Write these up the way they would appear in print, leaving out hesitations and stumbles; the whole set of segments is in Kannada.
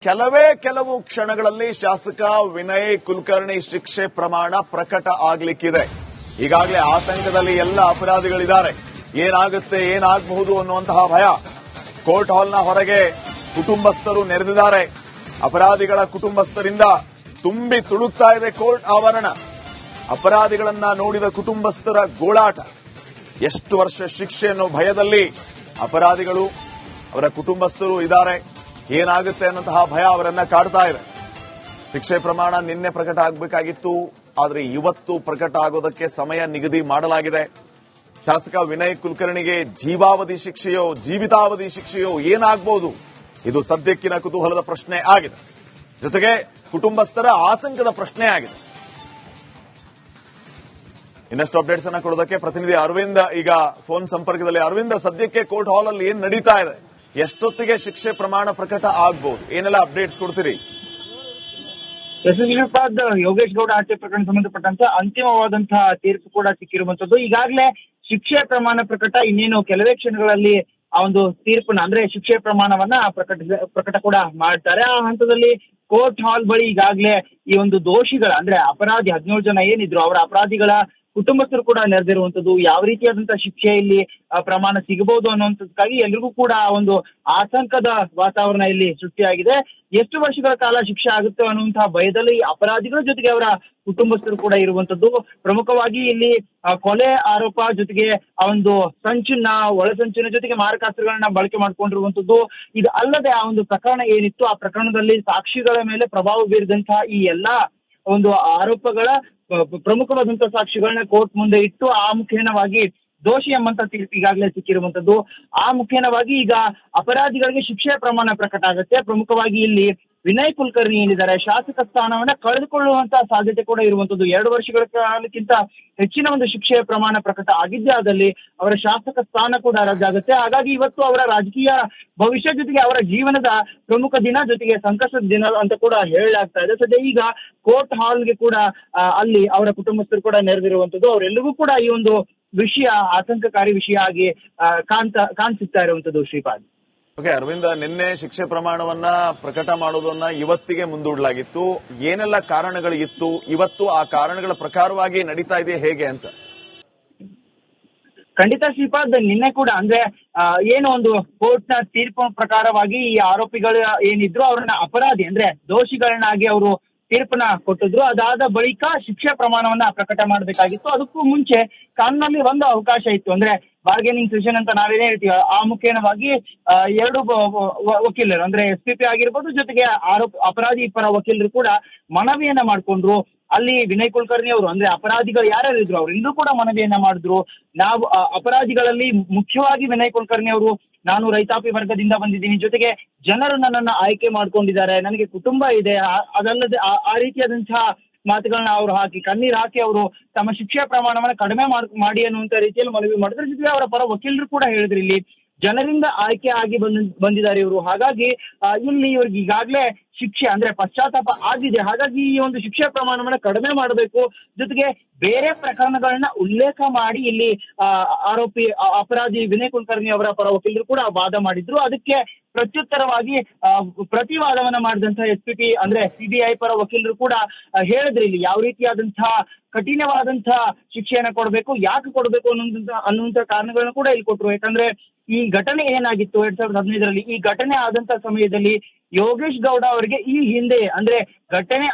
ಕೆಲವು ಕ್ಷಣಗಳಲ್ಲಿ ಶಾಸಕ ವಿನಯ್ ಕುಲಕರ್ಣಿ ಶಿಕ್ಷೆ ಪ್ರಮಾಣ ಪ್ರಕಟ ಆಗ್ಲಿಕ್ಕಿದೆ. ಈಗಾಗಲೇ ಆತಂಕದಲ್ಲಿ ಎಲ್ಲ ಅಪರಾಧಿಗಳಿದ್ದಾರೆ. ಏನಾಗುತ್ತೆ ಏನಾಗಬಹುದು ಅನ್ನುವಂತಹ ಭಯ. ಕೋರ್ಟ್ ಹಾಲ್ನ ಹೊರಗೆ ಕುಟುಂಬಸ್ಥರು ನೆರೆದಿದ್ದಾರೆ. ಅಪರಾಧಿಗಳ ಕುಟುಂಬಸ್ಥರಿಂದ ತುಂಬಿ ತುಳುಕ್ತಾ ಇದೆ ಕೋರ್ಟ್ ಆವರಣ. ಅಪರಾಧಿಗಳನ್ನ ನೋಡಿದ ಕುಟುಂಬಸ್ಥರ ಗೋಳಾಟ. ಎಷ್ಟು ವರ್ಷ ಶಿಕ್ಷೆ ಅನ್ನೋ ಭಯದಲ್ಲಿ ಅಪರಾಧಿಗಳು ಅವರ ಕುಟುಂಬಸ್ಥರು ಇದ್ದಾರೆ. ಏನಾಗುತ್ತೆ ಅನ್ನೋಂತಹ ಭಯ ಅವರನ್ನ ಕಾಡ್ತಾ ಇದೆ. ಶಿಕ್ಷೆ ಪ್ರಮಾಣ ನಿನ್ನೆ ಪ್ರಕಟ ಆಗಬೇಕಾಗಿತ್ತು, ಆದರೆ ಇವತ್ತು ಪ್ರಕಟ ಆಗೋದಕ್ಕೆ ಸಮಯ ನಿಗದಿ ಮಾಡಲಾಗಿದೆ. ಶಾಸಕ ವಿನಯ್ ಕುಲಕರ್ಣಿಗೆ ಜೀವಾವಧಿ ಶಿಕ್ಷೆಯೋ ಜೀವಿತಾವಧಿ ಶಿಕ್ಷೆಯೋ ಏನಾಗಬಹುದು? ಇದು ಸದ್ಯಕ್ಕಿನ ಕುತೂಹಲದ ಪ್ರಶ್ನೆ ಆಗಿದೆ. ಜೊತೆಗೆ ಕುಟುಂಬಸ್ಥರ ಆತಂಕದ ಪ್ರಶ್ನೆ ಆಗಿದೆ. ಇನ್ನಷ್ಟು ಅಪ್ಡೇಟ್ಸ್ ಅನ್ನ ಕೊಡೋದಕ್ಕೆ ಪ್ರತಿನಿಧಿ ಅರವಿಂದ್ ಈಗ ಫೋನ್ ಸಂಪರ್ಕದಲ್ಲಿ. ಅರವಿಂದ್, ಸದ್ಯಕ್ಕೆ ಕೋರ್ಟ್ ಹಾಲ್ ಅಲ್ಲಿ ಏನ್ ನಡೀತಾ ಇದೆ? ಎಷ್ಟೊತ್ತಿಗೆ ಶಿಕ್ಷೆ ಪ್ರಮಾಣ ಪ್ರಕಟ ಆಗಬಹುದು? ಏನೆಲ್ಲ ಅಪ್ಡೇಟ್ಸ್ ಕೊಡ್ತೀರಿ? ಯೋಗೇಶ್ ಗೌಡ ಹತ್ಯೆ ಪ್ರಕರಣ ಸಂಬಂಧಪಟ್ಟಂತೆ ಅಂತಿಮವಾದಂತಹ ತೀರ್ಪು ಕೂಡ ಸಿಕ್ಕಿರುವಂತದ್ದು. ಈಗಾಗಲೇ ಶಿಕ್ಷೆ ಪ್ರಮಾಣ ಪ್ರಕಟ ಇನ್ನೇನು ಕೆಲವೇ ಕ್ಷಣಗಳಲ್ಲಿ ಆ ಒಂದು ತೀರ್ಪನ್ನ ಅಂದ್ರೆ ಶಿಕ್ಷೆ ಪ್ರಮಾಣವನ್ನ ಪ್ರಕಟ ಕೂಡ ಮಾಡ್ತಾರೆ. ಆ ಹಂತದಲ್ಲಿ ಕೋರ್ಟ್ ಹಾಲ್ ಬಳಿ ಈಗಾಗಲೇ ಈ ಒಂದು ದೋಷಿಗಳ ಅಂದ್ರೆ ಅಪರಾಧಿ 17 ಜನ ಏನಿದ್ರು ಅವರ ಅಪರಾಧಿಗಳ ಕುಟುಂಬಸ್ಥರು ಕೂಡ ನೆರೆದಿರುವಂತದ್ದು. ಯಾವ ರೀತಿಯಾದಂತಹ ಶಿಕ್ಷೆ ಇಲ್ಲಿ ಪ್ರಮಾಣ ಸಿಗಬಹುದು ಅನ್ನುವಂಥದ್ದಕ್ಕಾಗಿ ಎಲ್ರಿಗೂ ಕೂಡ ಒಂದು ಆತಂಕದ ವಾತಾವರಣ ಇಲ್ಲಿ ಸೃಷ್ಟಿಯಾಗಿದೆ. ಎಷ್ಟು ವರ್ಷಗಳ ಕಾಲ ಶಿಕ್ಷೆ ಆಗುತ್ತೆ ಅನ್ನುವಂತಹ ಭಯದಲ್ಲಿ ಅಪರಾಧಿಗಳ ಜೊತೆಗೆ ಅವರ ಕುಟುಂಬಸ್ಥರು ಕೂಡ ಇರುವಂತದ್ದು. ಪ್ರಮುಖವಾಗಿ ಇಲ್ಲಿ ಕೊಲೆ ಆರೋಪ ಜೊತೆಗೆ ಆ ಒಂದು ಒಳಸಂಚಿನ ಜೊತೆಗೆ ಮಾರಕಾಸ್ತ್ರಗಳನ್ನ ಬಳಕೆ ಮಾಡ್ಕೊಂಡಿರುವಂತದ್ದು. ಇದು ಅಲ್ಲದೆ ಆ ಒಂದು ಪ್ರಕರಣ ಏನಿತ್ತು ಆ ಪ್ರಕರಣದಲ್ಲಿ ಸಾಕ್ಷಿಗಳ ಮೇಲೆ ಪ್ರಭಾವ ಬೀರಿದಂತಹ ಈ ಎಲ್ಲಾ ಒಂದು ಆರೋಪಗಳ ಪ್ರಮುಖವಾದಂತಹ ಸಾಕ್ಷಿಗಳನ್ನ ಕೋರ್ಟ್ ಮುಂದೆ ಇಟ್ಟು ಆ ಮುಖೇನವಾಗಿ ದೋಷಿ ಎಂಬಂತ ತೀರ್ಪು ಈಗಾಗಲೇ ಸಿಕ್ಕಿರುವಂತದ್ದು. ಆ ಮುಖೇನವಾಗಿ ಈಗ ಅಪರಾಧಿಗಳಿಗೆ ಶಿಕ್ಷೆ ಪ್ರಮಾಣ ಪ್ರಕಟ ಆಗುತ್ತೆ. ಪ್ರಮುಖವಾಗಿ ಇಲ್ಲಿ ವಿನಯ್ ಕುಲಕರ್ಣಿ ಏನಿದ್ದಾರೆ ಶಾಸಕ ಸ್ಥಾನವನ್ನ ಕಳೆದುಕೊಳ್ಳುವಂತಹ ಸಾಧ್ಯತೆ ಕೂಡ ಇರುವಂತದ್ದು. 2 ವರ್ಷಗಳ ಕಾಲಕ್ಕಿಂತ ಹೆಚ್ಚಿನ ಒಂದು ಶಿಕ್ಷೆಯ ಪ್ರಮಾಣ ಪ್ರಕಟ ಆಗಿದ್ದೇ ಆದಲ್ಲಿ ಅವರ ಶಾಸಕ ಸ್ಥಾನ ಕೂಡ ರದ್ದಾಗುತ್ತೆ. ಹಾಗಾಗಿ ಇವತ್ತು ಅವರ ರಾಜಕೀಯ ಭವಿಷ್ಯ ಜೊತೆಗೆ ಅವರ ಜೀವನದ ಪ್ರಮುಖ ದಿನ ಜೊತೆಗೆ ಸಂಕಷ್ಟದ ದಿನ ಅಂತ ಕೂಡ ಹೇಳಲಾಗ್ತಾ ಇದೆ. ಸದ್ಯ ಈಗ ಕೋರ್ಟ್ ಹಾಲ್ಗೆ ಕೂಡ ಅಲ್ಲಿ ಅವರ ಕುಟುಂಬಸ್ಥರು ಕೂಡ ನೆರೆದಿರುವಂತದ್ದು. ಅವರೆಲ್ಲರಿಗೂ ಕೂಡ ಈ ಒಂದು ವಿಷಯ ಆತಂಕಕಾರಿ ವಿಷಯ ಆಗಿ ಕಾಣಿಸುತ್ತಾ ಇರುವಂತದ್ದು. ಶ್ರೀಪಾದ್, ಓಕೆ ಅರವಿಂದ, ನಿನ್ನೆ ಶಿಕ್ಷೆ ಪ್ರಮಾಣವನ್ನ ಪ್ರಕಟ ಮಾಡೋದನ್ನ ಇವತ್ತಿಗೆ ಮುಂದೂಡಲಾಗಿತ್ತು. ಏನೆಲ್ಲ ಕಾರಣಗಳಿತ್ತು? ಇವತ್ತು ಆ ಕಾರಣಗಳ ಪ್ರಕಾರವಾಗಿ ನಡೀತಾ ಇದೆ ಹೇಗೆ ಅಂತ? ಖಂಡಿತ ಶ್ರೀಪಾದ್, ನಿನ್ನೆ ಕೂಡ ಅಂದ್ರೆ ಏನು ಒಂದು ಕೋರ್ಟ್ ನ ತೀರ್ಪು ಪ್ರಕಾರವಾಗಿ ಈ ಆರೋಪಿಗಳು ಏನಿದ್ರು ಅವರನ್ನ ಅಪರಾಧಿ ಅಂದ್ರೆ ದೋಷಿಗಳನ್ನಾಗಿ ಅವರು ತೀರ್ಪನ್ನ ಕೊಟ್ಟಿದ್ರು. ಅದಾದ ಬಳಿಕ ಶಿಕ್ಷೆ ಪ್ರಮಾಣವನ್ನ ಪ್ರಕಟ ಮಾಡಬೇಕಾಗಿತ್ತು. ಅದಕ್ಕೂ ಮುಂಚೆ ಕಾನೂನಲ್ಲಿ ಒಂದು ಅವಕಾಶ ಇತ್ತು, ಅಂದ್ರೆ ಬಾರ್ಗೇನಿಂಗ್ ಸೆಷನ್ ಅಂತ ನಾವೇನೇ ಹೇಳ್ತೀವಿ. ಆ ಮುಖೇನವಾಗಿ 2 ವಕೀಲರು ಅಂದ್ರೆ SPP ಆಗಿರ್ಬೋದು ಜೊತೆಗೆ ಅಪರಾಧಿ ಪರ ವಕೀಲರು ಕೂಡ ಮನವಿಯನ್ನ ಮಾಡ್ಕೊಂಡ್ರು. ಅಲ್ಲಿ ವಿನಯ್ ಕುಲಕರ್ಣಿ ಅವರು ಅಂದ್ರೆ ಅಪರಾಧಿಗಳು ಯಾರ್ಯಾರು ಇದ್ರು ಅವರೆಲ್ಲರೂ ಕೂಡ ಮನವಿಯನ್ನ ಮಾಡಿದ್ರು. ನಾವು ಅಪರಾಧಿಗಳಲ್ಲಿ ಮುಖ್ಯವಾಗಿ ವಿನಯ್ ಕುಲಕರ್ಣಿ ಅವರು, ನಾನು ರೈತಾಪಿ ವರ್ಗದಿಂದ ಬಂದಿದ್ದೀನಿ, ಜೊತೆಗೆ ಜನರು ನನ್ನನ್ನು ಆಯ್ಕೆ ಮಾಡ್ಕೊಂಡಿದ್ದಾರೆ, ನನಗೆ ಕುಟುಂಬ ಇದೆ, ಅದಲ್ಲದೆ ಆ ರೀತಿಯಾದಂತಹ ಮಾತುಗಳನ್ನ ಅವರು ಕಣ್ಣೀರು ಹಾಕಿ ಅವರು ತಮ್ಮ ಶಿಕ್ಷೆಯ ಪ್ರಮಾಣವನ್ನ ಕಡಿಮೆ ಮಾಡಿ ಅನ್ನುವಂತ ರೀತಿಯಲ್ಲಿ ಮನವಿ ಮಾಡಿದ್ರೆ. ಜೊತೆಗೆ ಅವರ ಪರ ವಕೀಲರು ಕೂಡ ಹೇಳಿದ್ರು ಇಲ್ಲಿ ಜನರಿಂದ ಆಯ್ಕೆ ಆಗಿ ಬಂದಿದ್ದಾರೆ ಇವರು. ಹಾಗಾಗಿ ಇಲ್ಲಿ ಇವ್ರಿಗೆ ಈಗಾಗಲೇ ಶಿಕ್ಷೆ ಅಂದ್ರೆ ಪಶ್ಚಾತ್ತಾಪ ಆಗಿದೆ. ಹಾಗಾಗಿ ಈ ಒಂದು ಶಿಕ್ಷೆ ಪ್ರಮಾಣವನ್ನ ಕಡಿಮೆ ಮಾಡಬೇಕು. ಜೊತೆಗೆ ಬೇರೆ ಪ್ರಕರಣಗಳನ್ನ ಉಲ್ಲೇಖ ಮಾಡಿ ಇಲ್ಲಿ ಅಪರಾಧಿ ವಿನಯ್ ಕುಲಕರ್ಣಿ ಅವರ ಪರ ವಕೀಲರು ಕೂಡ ವಾದ ಮಾಡಿದ್ರು. ಅದಕ್ಕೆ ಪ್ರತ್ಯುತ್ತರವಾಗಿ ಪ್ರತಿವಾದವನ್ನ ಮಾಡಿದಂತಹ SPP ಅಂದ್ರೆ CBI ಪರ ವಕೀಲರು ಕೂಡ ಹೇಳಿದ್ರು ಇಲ್ಲಿ ಯಾವ ರೀತಿಯಾದಂತಹ ಕಠಿಣವಾದಂತಹ ಶಿಕ್ಷೆಯನ್ನ ಕೊಡಬೇಕು, ಯಾಕೆ ಕೊಡಬೇಕು ಅನ್ನುವಂತ ಕಾರಣಗಳನ್ನ ಕೂಡ ಇಲ್ಲಿ ಕೊಟ್ರು. ಯಾಕಂದ್ರೆ ಈ ಘಟನೆ ಏನಾಗಿತ್ತು 2015ರಲ್ಲಿ, ಈ ಘಟನೆ ಆದಂತಹ ಸಮಯದಲ್ಲಿ ಯೋಗೇಶ್ ಗೌಡ ಅವರಿಗೆ ಈ ಹಿಂದೆ ಅಂದ್ರೆ ಘಟನೆ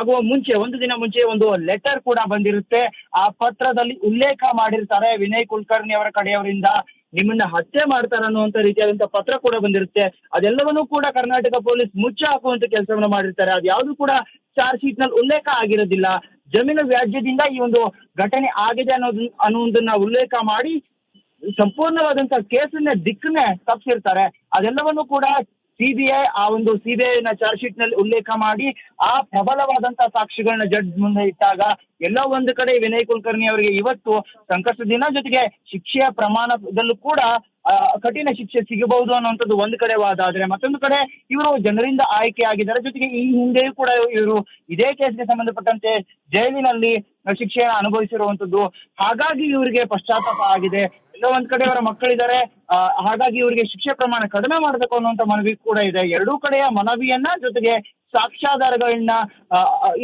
ಆಗುವ ಮುಂಚೆ ಒಂದು ದಿನ ಮುಂಚೆ ಒಂದು ಲೆಟರ್ ಕೂಡ ಬಂದಿರುತ್ತೆ. ಆ ಪತ್ರದಲ್ಲಿ ಉಲ್ಲೇಖ ಮಾಡಿರ್ತಾರೆ ವಿನಯ್ ಕುಲಕರ್ಣಿ ಅವರ ಕಡೆಯವರಿಂದ ನಿಮ್ಮನ್ನ ಹತ್ಯೆ ಮಾಡ್ತಾರೆ ಅನ್ನುವಂತ ರೀತಿಯಾದಂತಹ ಪತ್ರ ಕೂಡ ಬಂದಿರುತ್ತೆ. ಅದೆಲ್ಲವನ್ನೂ ಕೂಡ ಕರ್ನಾಟಕ ಪೊಲೀಸ್ ಮುಚ್ಚ ಹಾಕುವಂತ ಕೆಲಸವನ್ನ ಮಾಡಿರ್ತಾರೆ. ಅದ್ಯಾವುದು ಕೂಡ ಚಾರ್ಜ್ ಶೀಟ್ ನಲ್ಲಿ ಉಲ್ಲೇಖ ಆಗಿರೋದಿಲ್ಲ. ಜಮೀನು ವ್ಯಾಜ್ಯದಿಂದ ಈ ಒಂದು ಘಟನೆ ಆಗಿದೆ ಅನ್ನೋದನ್ನ ಉಲ್ಲೇಖ ಮಾಡಿ ಸಂಪೂರ್ಣವಾದಂತಹ ಕೇಸನ್ನ ದಿಕ್ಕನ್ನೇ ತಪ್ಪಿಸಿರ್ತಾರೆ. ಅದೆಲ್ಲವನ್ನೂ ಕೂಡ CBI ನ ಚಾರ್ಜ್ ಶೀಟ್ ನಲ್ಲಿ ಉಲ್ಲೇಖ ಮಾಡಿ ಆ ಪ್ರಬಲವಾದಂತಹ ಸಾಕ್ಷಿಗಳನ್ನ ಜಡ್ಜ್ ಮುಂದೆ ಇಟ್ಟಾಗ ಎಲ್ಲೋ ಒಂದು ಕಡೆ ವಿನಯ್ ಕುಲಕರ್ಣಿ ಅವರಿಗೆ ಇವತ್ತು ಸಂಕಷ್ಟ ದಿನ ಜೊತೆಗೆ ಶಿಕ್ಷೆಯ ಪ್ರಮಾಣದಲ್ಲೂ ಕೂಡ ಕಠಿಣ ಶಿಕ್ಷೆ ಸಿಗಬಹುದು ಅನ್ನುವಂಥದ್ದು ಒಂದು ಕಡೆ ವಾದ. ಆದ್ರೆ ಮತ್ತೊಂದು ಕಡೆ ಇವರು ಜನರಿಂದ ಆಯ್ಕೆ ಆಗಿದ್ದಾರೆ. ಜೊತೆಗೆ ಈ ಹಿಂದೆಯೂ ಕೂಡ ಇವರು ಇದೇ ಕೇಸ್ಗೆ ಸಂಬಂಧಪಟ್ಟಂತೆ ಜೈಲಿನಲ್ಲಿ ಶಿಕ್ಷೆಯನ್ನು ಅನುಭವಿಸಿರುವಂತದ್ದು. ಹಾಗಾಗಿ ಇವರಿಗೆ ಪಶ್ಚಾತ್ತಾಪ ಆಗಿದೆ. ಎಲ್ಲ ಒಂದ್ ಕಡೆ ಅವರ ಮಕ್ಕಳಿದ್ದಾರೆ. ಹಾಗಾಗಿ ಇವರಿಗೆ ಶಿಕ್ಷೆ ಪ್ರಮಾಣ ಕಡಿಮೆ ಮಾಡಬೇಕು ಅನ್ನುವಂತ ಮನವಿ ಕೂಡ ಇದೆ. ಎರಡೂ ಕಡೆಯ ಮನವಿಯನ್ನ ಜೊತೆಗೆ ಸಾಕ್ಷ್ಯಾಧಾರಗಳನ್ನ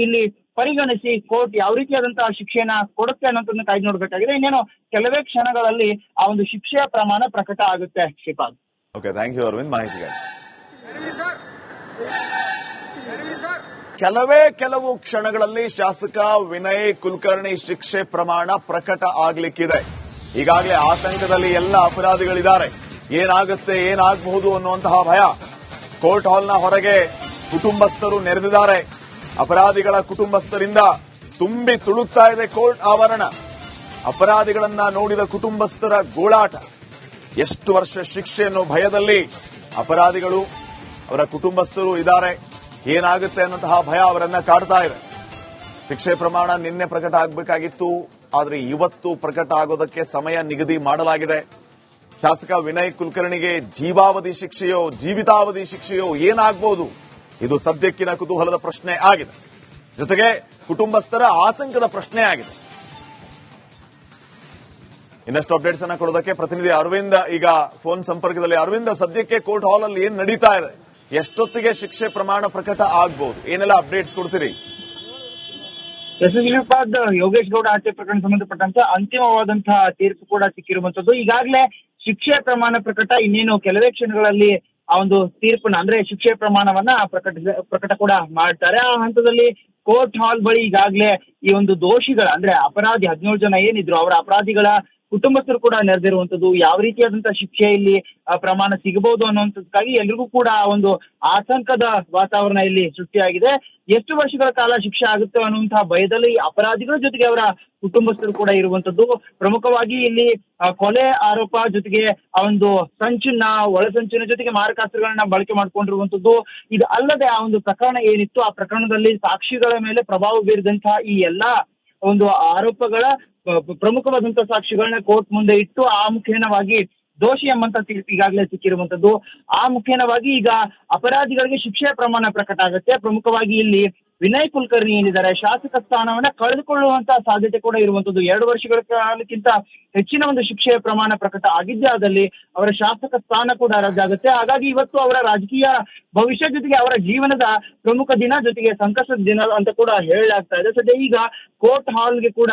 ಇಲ್ಲಿ ಪರಿಗಣಿಸಿ ಕೋರ್ಟ್ ಯಾವ ರೀತಿಯಾದಂತಹ ಶಿಕ್ಷೆಯನ್ನ ಕೊಡುತ್ತೆ ಅನ್ನೋದನ್ನ ಕಾಯ್ದು ನೋಡ್ಬೇಕಾಗಿದೆ. ಇನ್ನೇನು ಕೆಲವೇ ಕ್ಷಣಗಳಲ್ಲಿ ಆ ಒಂದು ಶಿಕ್ಷೆಯ ಪ್ರಮಾಣ ಪ್ರಕಟ ಆಗುತ್ತೆ. Shripad. Okay, thank you Aravind ಮಾಹಿತಿಗಾಗಿ. ಕೆಲವು ಕ್ಷಣಗಳಲ್ಲಿ ಶಾಸಕ ವಿನಯ್ ಕುಲಕರ್ಣಿ ಶಿಕ್ಷೆ ಪ್ರಮಾಣ ಪ್ರಕಟ ಆಗ್ಲಿಕ್ಕಿದೆ. ಈಗಾಗಲೇ ಆತಂಕದಲ್ಲಿ ಎಲ್ಲ ಅಪರಾಧಿಗಳಿದ್ದಾರೆ. ಏನಾಗುತ್ತೆ, ಏನಾಗಬಹುದು ಅನ್ನುವಂತಹ ಭಯ. ಕೋರ್ಟ್ ಹಾಲ್ನ ಹೊರಗೆ ಕುಟುಂಬಸ್ಥರು ನೆರೆದಿದ್ದಾರೆ. ಅಪರಾಧಿಗಳ ಕುಟುಂಬಸ್ಥರಿಂದ ತುಂಬಿ ತುಳುಕ್ತಾ ಇದೆ ಕೋರ್ಟ್ ಆವರಣ. ಅಪರಾಧಿಗಳನ್ನ ನೋಡಿದ ಕುಟುಂಬಸ್ಥರ ಗೋಳಾಟ. ಎಷ್ಟು ವರ್ಷ ಶಿಕ್ಷೆ ಅನ್ನೋ ಭಯದಲ್ಲಿ ಅಪರಾಧಿಗಳು, ಅವರ ಕುಟುಂಬಸ್ಥರು ಇದ್ದಾರೆ. ಏನಾಗುತ್ತೆ ಅನ್ನೋಂತಹ ಭಯ ಅವರನ್ನ ಕಾಡ್ತಾ ಇದೆ. ಶಿಕ್ಷೆ ಪ್ರಮಾಣ ನಿನ್ನೆ ಪ್ರಕಟ ಆಗಬೇಕಾಗಿತ್ತು, ಆದರೆ ಇವತ್ತು ಪ್ರಕಟ ಆಗೋದಕ್ಕೆ ಸಮಯ ನಿಗದಿ ಮಾಡಲಾಗಿದೆ. ಶಾಸಕ ವಿನಯ್ ಕುಲಕರ್ಣಿಗೆ ಜೀವಾವಧಿ ಶಿಕ್ಷೆಯೋ ಜೀವಿತಾವಧಿ ಶಿಕ್ಷೆಯೋ ಏನಾಗಬಹುದು? ಇದು ಸದ್ಯಕ್ಕಿನ ಕುತೂಹಲದ ಪ್ರಶ್ನೆ ಆಗಿದೆ. ಜೊತೆಗೆ ಕುಟುಂಬಸ್ಥರ ಆತಂಕದ ಪ್ರಶ್ನೆ ಆಗಿದೆ. ಇನ್ನಷ್ಟು ಅಪ್ಡೇಟ್ಸ್ ಅನ್ನ ಕೊಡೋದಕ್ಕೆ ಪ್ರತಿನಿಧಿ ಅರವಿಂದ ಈಗ ಫೋನ್ ಸಂಪರ್ಕದಲ್ಲಿ. ಅರವಿಂದ, ಸದ್ಯಕ್ಕೆ ಕೋರ್ಟ್ ಹಾಲ್ ಅಲ್ಲಿ ಏನ್ ನಡೀತಾ ಇದೆ? ಎಷ್ಟೊತ್ತಿಗೆ ಶಿಕ್ಷೆ ಪ್ರಮಾಣ ಪ್ರಕಟ ಆಗಬಹುದು? ಏನೆಲ್ಲ ಅಪ್ಡೇಟ್ಸ್ ಕೊಡ್ತೀರಿ? ಶ್ರೀಪಾದ್, ಯೋಗೇಶ್ ಗೌಡ ಹತ್ಯೆ ಪ್ರಕರಣ ಸಂಬಂಧಪಟ್ಟಂತೆ ಅಂತಿಮವಾದಂತಹ ತೀರ್ಪು ಕೂಡ ಸಿಕ್ಕಿರುವಂತದ್ದು. ಈಗಾಗಲೇ ಶಿಕ್ಷೆ ಪ್ರಮಾಣ ಪ್ರಕಟ ಇನ್ನೇನು ಕೆಲವೇ ಕ್ಷಣಗಳಲ್ಲಿ ಆ ಒಂದು ತೀರ್ಪನ್ನ ಅಂದ್ರೆ ಶಿಕ್ಷೆ ಪ್ರಮಾಣವನ್ನ ಪ್ರಕಟ ಕೂಡ ಮಾಡ್ತಾರೆ. ಆ ಹಂತದಲ್ಲಿ ಕೋರ್ಟ್ ಹಾಲ್ ಬಳಿ ಈಗಾಗಲೇ ಈ ಒಂದು ದೋಷಿಗಳ ಅಂದ್ರೆ ಅಪರಾಧಿ 17 ಜನ ಏನಿದ್ರು ಅವರ ಅಪರಾಧಿಗಳ ಕುಟುಂಬಸ್ಥರು ಕೂಡ ನೆರೆದಿರುವಂತದ್ದು. ಯಾವ ರೀತಿಯಾದಂತಹ ಶಿಕ್ಷೆ ಇಲ್ಲಿ ಪ್ರಮಾಣ ಸಿಗಬಹುದು ಅನ್ನುವಂಥದ್ದಕ್ಕಾಗಿ ಎಲ್ರಿಗೂ ಕೂಡ ಒಂದು ಆತಂಕದ ವಾತಾವರಣ ಇಲ್ಲಿ ಸೃಷ್ಟಿಯಾಗಿದೆ. ಎಷ್ಟು ವರ್ಷಗಳ ಕಾಲ ಶಿಕ್ಷೆ ಆಗುತ್ತೆ ಅನ್ನುವಂತಹ ಭಯದಲ್ಲಿ ಅಪರಾಧಿಗಳ ಜೊತೆಗೆ ಅವರ ಕುಟುಂಬಸ್ಥರು ಕೂಡ ಇರುವಂತದ್ದು. ಪ್ರಮುಖವಾಗಿ ಇಲ್ಲಿ ಕೊಲೆ ಆರೋಪ ಜೊತೆಗೆ ಆ ಒಂದು ಸಂಚನ್ನ ಒಳಸಂಚಿನ ಜೊತೆಗೆ ಮಾರಕಾಸ್ತ್ರಗಳನ್ನ ಬಳಕೆ ಮಾಡ್ಕೊಂಡಿರುವಂತದ್ದು. ಇದು ಅಲ್ಲದೆ ಆ ಒಂದು ಪ್ರಕರಣ ಏನಿತ್ತು, ಆ ಪ್ರಕರಣದಲ್ಲಿ ಸಾಕ್ಷಿಗಳ ಮೇಲೆ ಪ್ರಭಾವ ಬೀರಿದಂತಹ ಈ ಎಲ್ಲಾ ಒಂದು ಆರೋಪಗಳ ಪ್ರಮುಖವಾದಂತಹ ಸಾಕ್ಷಿಗಳನ್ನ ಕೋರ್ಟ್ ಮುಂದೆ ಇಟ್ಟು ಆ ಮುಖೇನವಾಗಿ ದೋಷಿ ಎಂಬಂತ ತೀರ್ಪು ಈಗಾಗಲೇ ಸಿಕ್ಕಿರುವಂತದ್ದು. ಆ ಮುಖೇನವಾಗಿ ಈಗ ಅಪರಾಧಿಗಳಿಗೆ ಶಿಕ್ಷೆಯ ಪ್ರಮಾಣ ಪ್ರಕಟ ಆಗುತ್ತೆ. ಪ್ರಮುಖವಾಗಿ ಇಲ್ಲಿ ವಿನಯ್ ಕುಲಕರ್ಣಿ ಏನಿದ್ದಾರೆ ಶಾಸಕ ಸ್ಥಾನವನ್ನ ಕಳೆದುಕೊಳ್ಳುವಂತಹ ಸಾಧ್ಯತೆ ಕೂಡ ಇರುವಂತದ್ದು. 2 ವರ್ಷಗಳ ಕಾಲಕ್ಕಿಂತ ಹೆಚ್ಚಿನ ಒಂದು ಶಿಕ್ಷೆಯ ಪ್ರಮಾಣ ಪ್ರಕಟ ಆಗಿದ್ದೇ ಆದಲ್ಲಿ ಅವರ ಶಾಸಕ ಸ್ಥಾನ ಕೂಡ ರದ್ದಾಗುತ್ತೆ. ಹಾಗಾಗಿ ಇವತ್ತು ಅವರ ರಾಜಕೀಯ ಭವಿಷ್ಯ ಜೊತೆಗೆ ಅವರ ಜೀವನದ ಪ್ರಮುಖ ದಿನ, ಜೊತೆಗೆ ಸಂಕಷ್ಟದ ದಿನ ಅಂತ ಕೂಡ ಹೇಳಲಾಗ್ತಾ ಇದೆ. ಸದ್ಯ ಈಗ ಕೋರ್ಟ್ ಹಾಲ್ಗೆ ಕೂಡ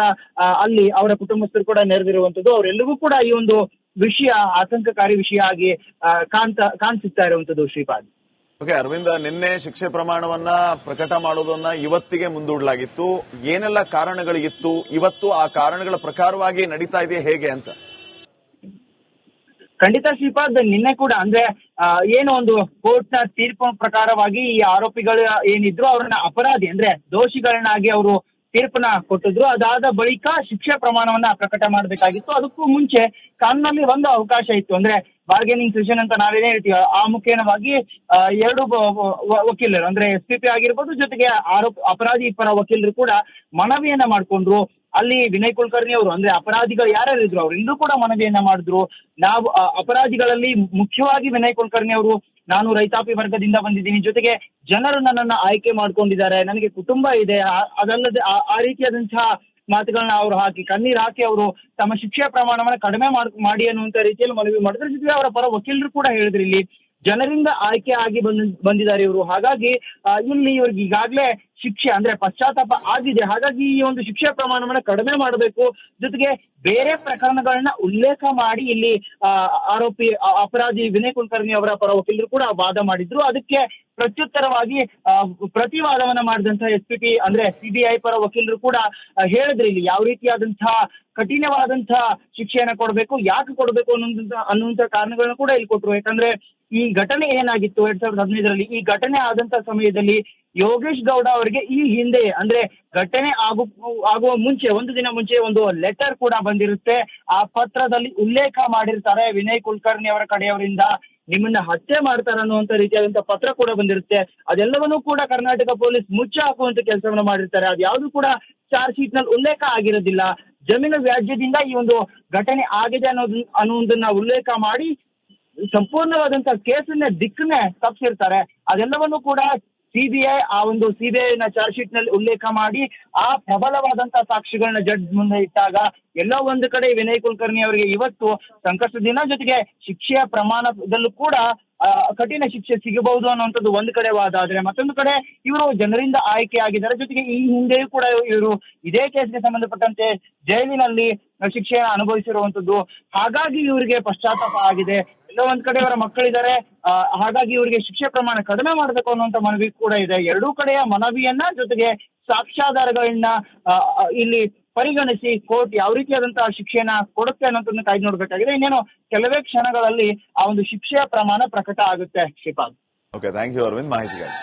ಅಲ್ಲಿ ಅವರ ಕುಟುಂಬಸ್ಥರು ಕೂಡ ನೆರೆದಿರುವಂತದ್ದು. ಅವರೆಲ್ಲರಿಗೂ ಕೂಡ ಈ ಒಂದು ವಿಷಯ ಆತಂಕಕಾರಿ ವಿಷಯ ಆಗಿ ಕಾಣಿಸುತ್ತಾ ಇರುವಂತದ್ದು. ಶ್ರೀಪಾದ್. ಓಕೆ ಅರವಿಂದ, ನಿನ್ನೆ ಶಿಕ್ಷೆ ಪ್ರಮಾಣವನ್ನ ಪ್ರಕಟ ಮಾಡೋದನ್ನ ಇವತ್ತಿಗೆ ಮುಂದೂಡಲಾಗಿತ್ತು. ಏನೆಲ್ಲ ಕಾರಣಗಳಿಗಿತ್ತು? ಇವತ್ತು ಆ ಕಾರಣಗಳ ಪ್ರಕಾರವಾಗಿ ನಡೀತಾ ಇದೆ ಹೇಗೆ ಅಂತ? ಖಂಡಿತ ಶ್ರೀಪಾದ್, ನಿನ್ನೆ ಕೂಡ ಅಂದ್ರೆ ಏನು ಒಂದು ಕೋರ್ಟ್ ನ ತೀರ್ಪು ಪ್ರಕಾರವಾಗಿ ಈ ಆರೋಪಿಗಳು ಏನಿದ್ರು ಅವ್ರನ್ನ ಅಪರಾಧಿ ಅಂದ್ರೆ ದೋಷಿಗಳನ್ನಾಗಿ ಅವರು ತೀರ್ಪನ್ನ ಕೊಟ್ಟಿದ್ರು. ಅದಾದ ಬಳಿಕ ಶಿಕ್ಷೆ ಪ್ರಮಾಣವನ್ನ ಪ್ರಕಟ ಮಾಡಬೇಕಾಗಿತ್ತು. ಅದಕ್ಕೂ ಮುಂಚೆ ಕಾನೂನಲ್ಲಿ ಒಂದು ಅವಕಾಶ ಇತ್ತು, ಅಂದ್ರೆ ಬಾರ್ಗೇನಿಂಗ್ ಸೆಷನ್ ಅಂತ ನಾವೇನೇ ಹೇಳ್ತೀವಿ. ಆ ಮುಖೇನವಾಗಿ 2 ವಕೀಲರು ಅಂದ್ರೆ SPP ಆಗಿರ್ಬೋದು ಜೊತೆಗೆ ಅಪರಾಧಿ ಪರ ವಕೀಲರು ಕೂಡ ಮನವಿಯನ್ನ ಮಾಡ್ಕೊಂಡ್ರು. ಅಲ್ಲಿ ವಿನಯ್ ಕುಲಕರ್ಣಿ ಅವರು ಅಂದ್ರೆ ಅಪರಾಧಿಗಳು ಯಾರ್ಯಾರಿದ್ರು ಅವರೆಲ್ಲರೂ ಕೂಡ ಮನವಿಯನ್ನ ಮಾಡಿದ್ರು. ನಾವು ಅಪರಾಧಿಗಳಲ್ಲಿ ಮುಖ್ಯವಾಗಿ ವಿನಯ್ ಕುಲಕರ್ಣಿ ಅವರು, ನಾನು ರೈತಾಪಿ ವರ್ಗದಿಂದ ಬಂದಿದ್ದೀನಿ, ಜೊತೆಗೆ ಜನರು ನನ್ನನ್ನು ಆಯ್ಕೆ ಮಾಡ್ಕೊಂಡಿದ್ದಾರೆ, ನನಗೆ ಕುಟುಂಬ ಇದೆ, ಅದಲ್ಲದೆ ಆ ರೀತಿಯಾದಂತಹ ಮಾತುಗಳನ್ನ ಅವರು ಕಣ್ಣೀರು ಹಾಕಿ ಅವರು ತಮ್ಮ ಶಿಕ್ಷೆಯ ಪ್ರಮಾಣವನ್ನ ಕಡಿಮೆ ಮಾಡಿ ಅನ್ನುವಂತ ರೀತಿಯಲ್ಲಿ ಮನವಿ ಮಾಡಿದ್ರು. ಜೊತೆಗೆ ಅವರ ಪರ ವಕೀಲರು ಕೂಡ ಹೇಳಿದ್ರು ಇಲ್ಲಿ ಜನರಿಂದ ಆಯ್ಕೆ ಆಗಿ ಬಂದಿದ್ದಾರೆ ಇವರು. ಹಾಗಾಗಿ ಇಲ್ಲಿ ಇವ್ರಿಗೆ ಈಗಾಗಲೇ ಶಿಕ್ಷೆ ಅಂದ್ರೆ ಪಶ್ಚಾತ್ತಾಪ ಆಗಿದೆ. ಹಾಗಾಗಿ ಈ ಒಂದು ಶಿಕ್ಷೆ ಪ್ರಮಾಣವನ್ನ ಕಡಿಮೆ ಮಾಡಬೇಕು. ಜೊತೆಗೆ ಬೇರೆ ಪ್ರಕರಣಗಳನ್ನ ಉಲ್ಲೇಖ ಮಾಡಿ ಇಲ್ಲಿ ಅಪರಾಧಿ ವಿನಯ್ ಕುಲಕರ್ಣಿ ಅವರ ಪರ ವಕೀಲರು ಕೂಡ ವಾದ ಮಾಡಿದ್ರು. ಅದಕ್ಕೆ ಪ್ರತ್ಯುತ್ತರವಾಗಿ ಪ್ರತಿವಾದವನ್ನ ಮಾಡಿದಂತಹ SPP ಅಂದ್ರೆ CBI ಪರ ವಕೀಲರು ಕೂಡ ಹೇಳಿದ್ರು ಇಲ್ಲಿ ಯಾವ ರೀತಿಯಾದಂತಹ ಕಠಿಣವಾದಂತಹ ಶಿಕ್ಷೆಯನ್ನ ಕೊಡಬೇಕು, ಯಾಕೆ ಕೊಡಬೇಕು ಅನ್ನುವಂತ ಕಾರಣಗಳನ್ನ ಕೂಡ ಇಲ್ಲಿ ಕೊಟ್ಟರು. ಯಾಕಂದ್ರೆ ಈ ಘಟನೆ ಏನಾಗಿತ್ತು 2015ರಲ್ಲಿ, ಈ ಘಟನೆ ಆದಂತಹ ಸಮಯದಲ್ಲಿ ಯೋಗೇಶ್ ಗೌಡ ಅವರಿಗೆ ಈ ಹಿಂದೆ ಅಂದ್ರೆ ಘಟನೆ ಆಗುವ ಮುಂಚೆ ಒಂದು ದಿನ ಮುಂಚೆ ಒಂದು ಲೆಟರ್ ಕೂಡ ಬಂದಿರುತ್ತೆ. ಆ ಪತ್ರದಲ್ಲಿ ಉಲ್ಲೇಖ ಮಾಡಿರ್ತಾರೆ ವಿನಯ್ ಕುಲಕರ್ಣಿ ಅವರ ಕಡೆಯವರಿಂದ ನಿಮ್ಮನ್ನ ಹತ್ಯೆ ಮಾಡ್ತಾರೆ ಅನ್ನುವಂತ ರೀತಿಯಾದಂತಹ ಪತ್ರ ಕೂಡ ಬಂದಿರುತ್ತೆ. ಅದೆಲ್ಲವನ್ನೂ ಕೂಡ ಕರ್ನಾಟಕ ಪೊಲೀಸ್ ಮುಚ್ಚಿ ಹಾಕುವಂತ ಕೆಲಸವನ್ನ ಮಾಡಿರ್ತಾರೆ. ಅದ್ಯಾವುದು ಕೂಡ ಚಾರ್ಜ್ ಶೀಟ್ ನಲ್ಲಿ ಉಲ್ಲೇಖ ಆಗಿರೋದಿಲ್ಲ. ಜಮೀನು ವ್ಯಾಜ್ಯದಿಂದ ಈ ಒಂದು ಘಟನೆ ಆಗಿದೆ ಅನ್ನೋದನ್ನ ಉಲ್ಲೇಖ ಮಾಡಿ ಸಂಪೂರ್ಣವಾದಂತಹ ಕೇಸನ್ನ ದಿಕ್ಕನ್ನೇ ತಪ್ಪಿಸಿರ್ತಾರೆ. ಅದೆಲ್ಲವನ್ನೂ ಕೂಡ ಸಿಬಿಐ ಆ ಒಂದು ಸಿಬಿಐನ ಚಾರ್ಜ್ ಶೀಟ್ ನಲ್ಲಿ ಉಲ್ಲೇಖ ಮಾಡಿ ಆ ಪ್ರಬಲವಾದಂತಹ ಸಾಕ್ಷಿಗಳನ್ನ ಜಡ್ಜ್ ಮುಂದೆ ಇಟ್ಟಾಗ ಎಲ್ಲೋ ಒಂದು ಕಡೆ ವಿನಯ್ ಕುಲಕರ್ಣಿ ಅವರಿಗೆ ಇವತ್ತು ಸಂಕಷ್ಟದಿಂದ ಜೊತೆಗೆ ಶಿಕ್ಷೆಯ ಪ್ರಮಾಣದಲ್ಲೂ ಕೂಡ ಕಠಿಣ ಶಿಕ್ಷೆ ಸಿಗಬಹುದು ಅನ್ನುವಂಥದ್ದು ಒಂದು ಕಡೆ ವಾದ ಆದ್ರೆ, ಮತ್ತೊಂದು ಕಡೆ ಇವರು ಜನರಿಂದ ಆಯ್ಕೆ ಆಗಿದ್ದಾರೆ. ಜೊತೆಗೆ ಈ ಹಿಂದೆಯೂ ಕೂಡ ಇವರು ಇದೇ ಕೇಸ್ಗೆ ಸಂಬಂಧಪಟ್ಟಂತೆ ಜೈಲಿನಲ್ಲಿ ಶಿಕ್ಷೆಯನ್ನು ಅನುಭವಿಸಿರುವಂತದ್ದು. ಹಾಗಾಗಿ ಇವರಿಗೆ ಪಶ್ಚಾತ್ತಾಪ ಆಗಿದೆ. ಎಲ್ಲೋ ಒಂದ್ ಕಡೆ ಅವರ ಮಕ್ಕಳಿದ್ದಾರೆ, ಹಾಗಾಗಿ ಇವರಿಗೆ ಶಿಕ್ಷೆ ಪ್ರಮಾಣ ಕಡಿಮೆ ಮಾಡಬೇಕು ಅನ್ನುವಂತ ಮನವಿ ಕೂಡ ಇದೆ. ಎರಡೂ ಕಡೆಯ ಮನವಿಯನ್ನ ಜೊತೆಗೆ ಸಾಕ್ಷ್ಯಾಧಾರಗಳನ್ನ ಇಲ್ಲಿ ಪರಿಗಣಿಸಿ ಕೋರ್ಟ್ ಯಾವ ರೀತಿಯಾದಂತಹ ಶಿಕ್ಷೆಯನ್ನ ಕೊಡುತ್ತೆ ಅನ್ನೋದನ್ನ ಕಾಯ್ದು ನೋಡ್ಬೇಕಾಗಿದೆ. ಇನ್ನೇನು ಕೆಲವೇ ಕ್ಷಣಗಳಲ್ಲಿ ಆ ಒಂದು ಶಿಕ್ಷೆಯ ಪ್ರಮಾಣ ಪ್ರಕಟ ಆಗುತ್ತೆ. Shripad. Okay, thank you Aravind ಮಾಹಿತಿಗಾಗಿ.